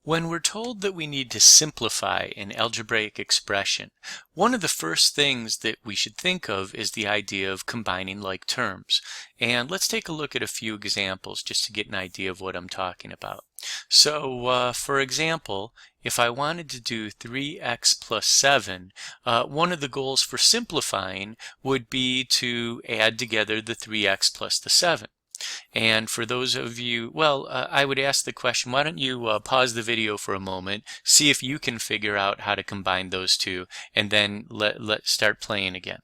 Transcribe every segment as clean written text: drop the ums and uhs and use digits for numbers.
When we're told that we need to simplify an algebraic expression, one of the first things that we should think of is the idea of combining like terms. And let's take a look at a few examples just to get an idea of what I'm talking about. So, for example, if I wanted to do 3x plus 7, one of the goals for simplifying would be to add together the 3x plus the 7. And for those of you, I would ask the question, why don't you pause the video for a moment, see if you can figure out how to combine those two, and then let's start playing again.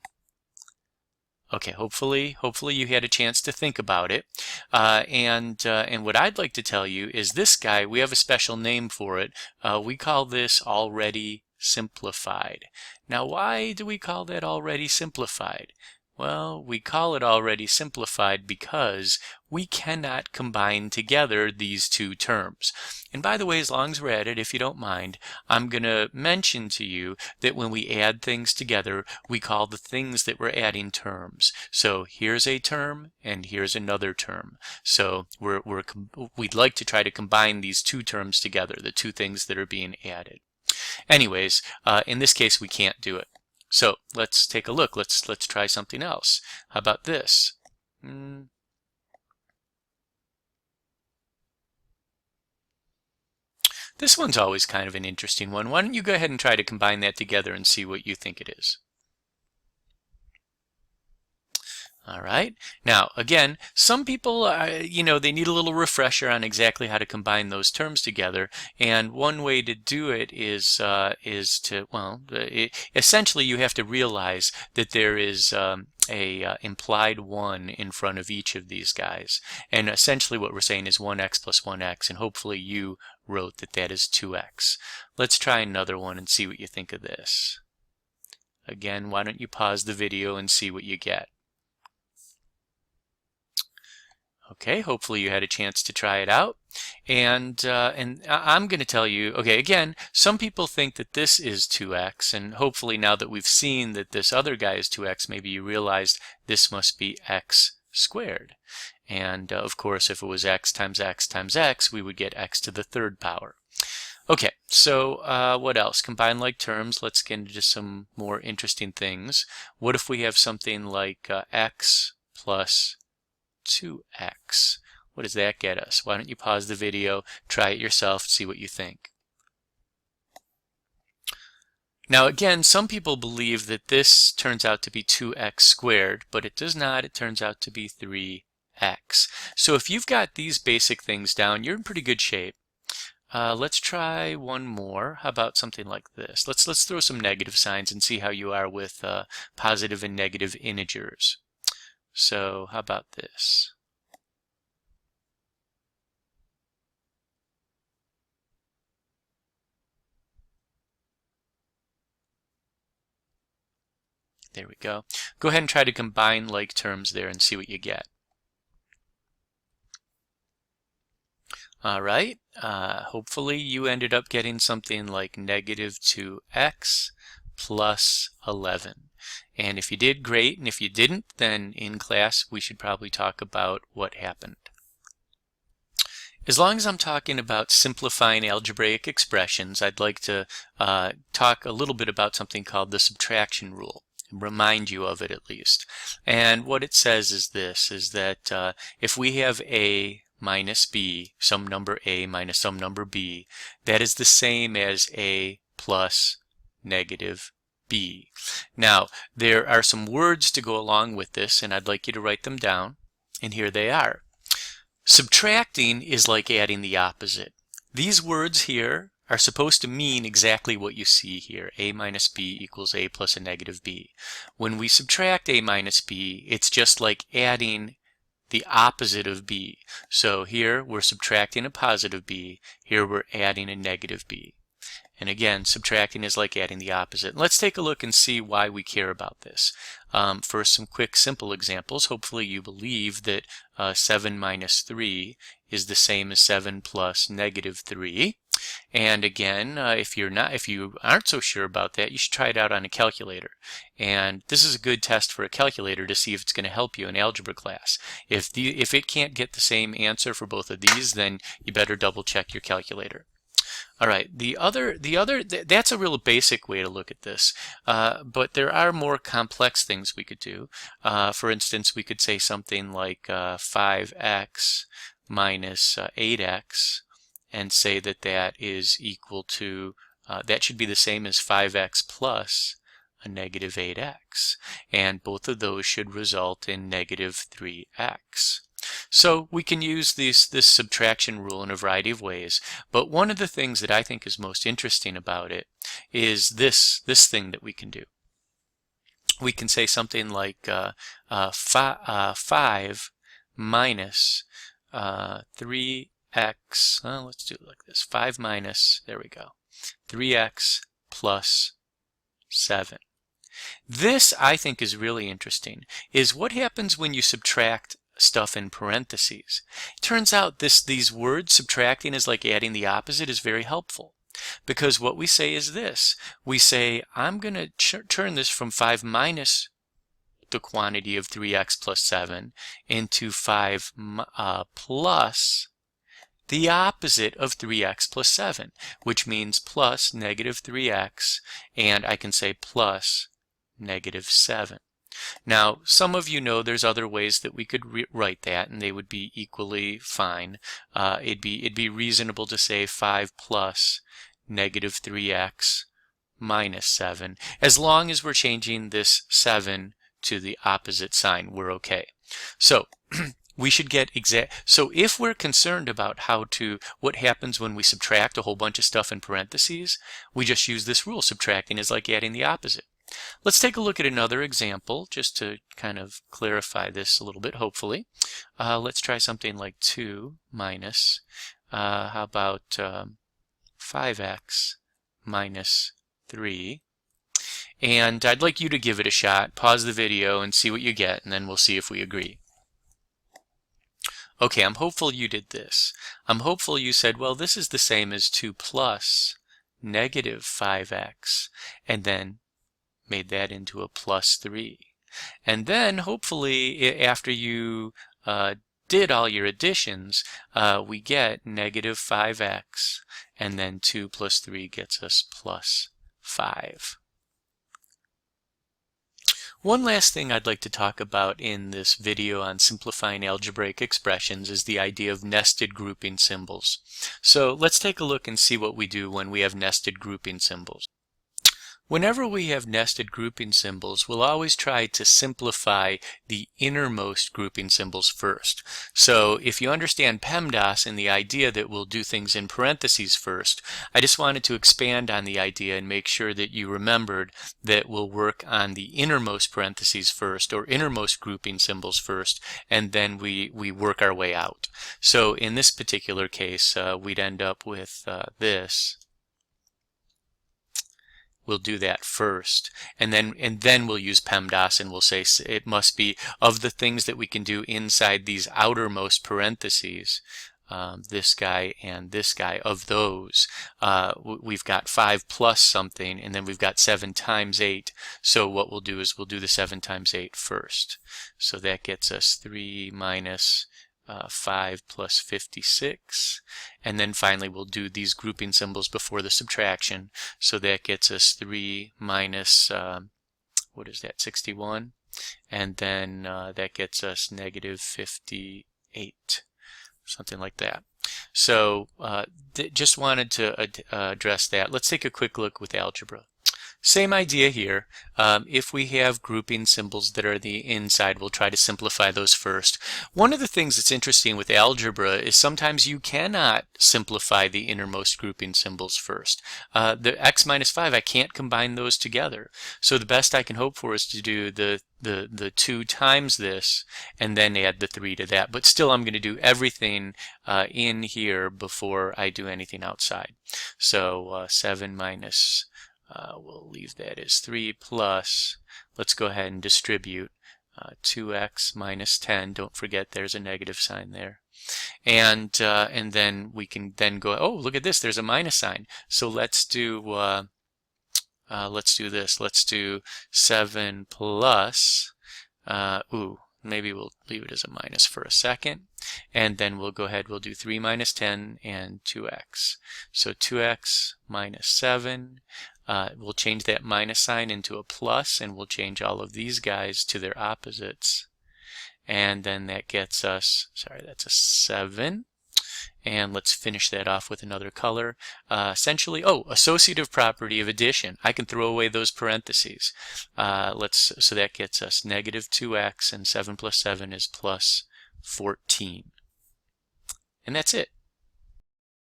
Okay, hopefully you had a chance to think about it. And what I'd like to tell you is this guy, we have a special name for it. We call this already simplified. Now, why do we call that already simplified? Well, we call it already simplified because we cannot combine together these two terms. And by the way, as long as we're at it, if you don't mind, I'm going to mention to you that when we add things together, we call the things that we're adding terms. So here's a term and here's another term. So we'd like to try to combine these two terms together, the two things that are being added. Anyways, in this case, we can't do it. So let's take a look. Let's try something else. How about this? This one's always kind of an interesting one. Why don't you go ahead and try to combine that together and see what you think it is? All right. Now, again, some people, they need a little refresher on exactly how to combine those terms together. And one way to do it is essentially you have to realize that there is a implied 1 in front of each of these guys. And essentially what we're saying is 1x plus 1x, and hopefully you wrote that that is 2x. Let's try another one and see what you think of this. Again, why don't you pause the video and see what you get? Okay, hopefully you had a chance to try it out. And I'm going to tell you, okay, again, some people think that this is 2x, and hopefully now that we've seen that this other guy is 2x, maybe you realized this must be x squared. And of course, if it was x times x times x, we would get x to the third power. Okay, so what else? Combine like terms. Let's get into some more interesting things. What if we have something like x plus 2x. What does that get us? Why don't you pause the video, try it yourself, see what you think. Now again, some people believe that this turns out to be 2x squared, but it does not. It turns out to be 3x. So if you've got these basic things down, you're in pretty good shape. Let's try one more. How about something like this? Let's throw some negative signs and see how you are with positive and negative integers. So how about this? There we go. Go ahead and try to combine like terms there and see what you get. All right. Hopefully you ended up getting something like negative 2x plus 11. And if you did, great. And if you didn't, then in class we should probably talk about what happened. As long as I'm talking about simplifying algebraic expressions, I'd like to talk a little bit about something called the subtraction rule. Remind you of it at least. And what it says is this, is that if we have a minus b, some number a minus some number b, that is the same as a plus negative b. Now, there are some words to go along with this, and I'd like you to write them down, and here they are. Subtracting is like adding the opposite. These words here are supposed to mean exactly what you see here. A minus b equals a plus a negative b. When we subtract a minus b, it's just like adding the opposite of b. So here we're subtracting a positive b, here we're adding a negative b. And again, subtracting is like adding the opposite. Let's take a look and see why we care about this. For some quick, simple examples, hopefully you believe that 7 minus 3 is the same as 7 plus negative 3. And again, if you aren't so sure about that, you should try it out on a calculator. And this is a good test for a calculator to see if it's going to help you in algebra class. If it can't get the same answer for both of these, then you better double check your calculator. All right, that's a real basic way to look at this, but there are more complex things we could do. For instance, we could say something like 5x minus 8x, and say that that is equal to, that should be the same as 5x plus a negative 8x, and both of those should result in negative 3x. So we can use this subtraction rule in a variety of ways, but one of the things that I think is most interesting about it is this thing that we can do. We can say something like 5 minus 3x, let's do it like this, 5 minus, there we go, 3x plus 7. This, I think, is really interesting, is what happens when you subtract stuff in parentheses. It turns out these words, subtracting is like adding the opposite, is very helpful. Because what we say is this. We say, I'm going to turn this from 5 minus the quantity of 3x plus 7 into 5 plus the opposite of 3x plus 7, which means plus negative 3x, and I can say plus negative 7. Now, some of you know there's other ways that we could write that, and they would be equally fine. It'd be reasonable to say 5 plus negative 3x minus 7. As long as we're changing this 7 to the opposite sign, we're okay. So we should get so if we're concerned about what happens when we subtract a whole bunch of stuff in parentheses, we just use this rule. Subtracting is like adding the opposite. Let's take a look at another example just to kind of clarify this a little bit, hopefully. Let's try something like 2 minus, how about 5x minus 3. And I'd like you to give it a shot. Pause the video and see what you get, and then we'll see if we agree. Okay, I'm hopeful you did this. I'm hopeful you said, well, this is the same as 2 plus negative 5x, and then made that into a plus 3. And then hopefully after you did all your additions, we get negative 5x, and then 2 plus 3 gets us plus 5. One last thing I'd like to talk about in this video on simplifying algebraic expressions is the idea of nested grouping symbols. So let's take a look and see what we do when we have nested grouping symbols. Whenever we have nested grouping symbols, we'll always try to simplify the innermost grouping symbols first. So if you understand PEMDAS and the idea that we'll do things in parentheses first, I just wanted to expand on the idea and make sure that you remembered that we'll work on the innermost parentheses first, or innermost grouping symbols first, and then we work our way out. So in this particular case, we'd end up with this. We'll do that first, and then we'll use PEMDAS, and we'll say it must be of the things that we can do inside these outermost parentheses, this guy and this guy. Of those, we've got 5 plus something, and then we've got 7 times 8. So what we'll do is we'll do the 7 times 8 first. So that gets us 3 minus 5 plus 56, and then finally we'll do these grouping symbols before the subtraction. So that gets us 3 minus what is that, 61, and then that gets us negative 58, something like that. So just wanted to address that. Let's take a quick look with algebra. Same idea here. If we have grouping symbols that are the inside, we'll try to simplify those first. One of the things that's interesting with algebra is sometimes you cannot simplify the innermost grouping symbols first. The x minus 5, I can't combine those together. So the best I can hope for is to do the 2 times this and then add the 3 to that. But still, I'm going to do everything in here before I do anything outside. So 7 minus we'll leave that as 3 plus, let's go ahead and distribute 2x minus 10. Don't forget there's a negative sign there. And then we can then go, oh, look at this, there's a minus sign. So let's do this. Let's do 7 plus, maybe we'll leave it as a minus for a second. And then we'll go ahead, we'll do 3 minus 10 and 2x. So 2x minus 7. We'll change that minus sign into a plus, and we'll change all of these guys to their opposites. And then that gets us, sorry, that's a 7. And let's finish that off with another color. Essentially, associative property of addition. I can throw away those parentheses. So that gets us negative 2x, and 7 plus 7 is plus 14. And that's it.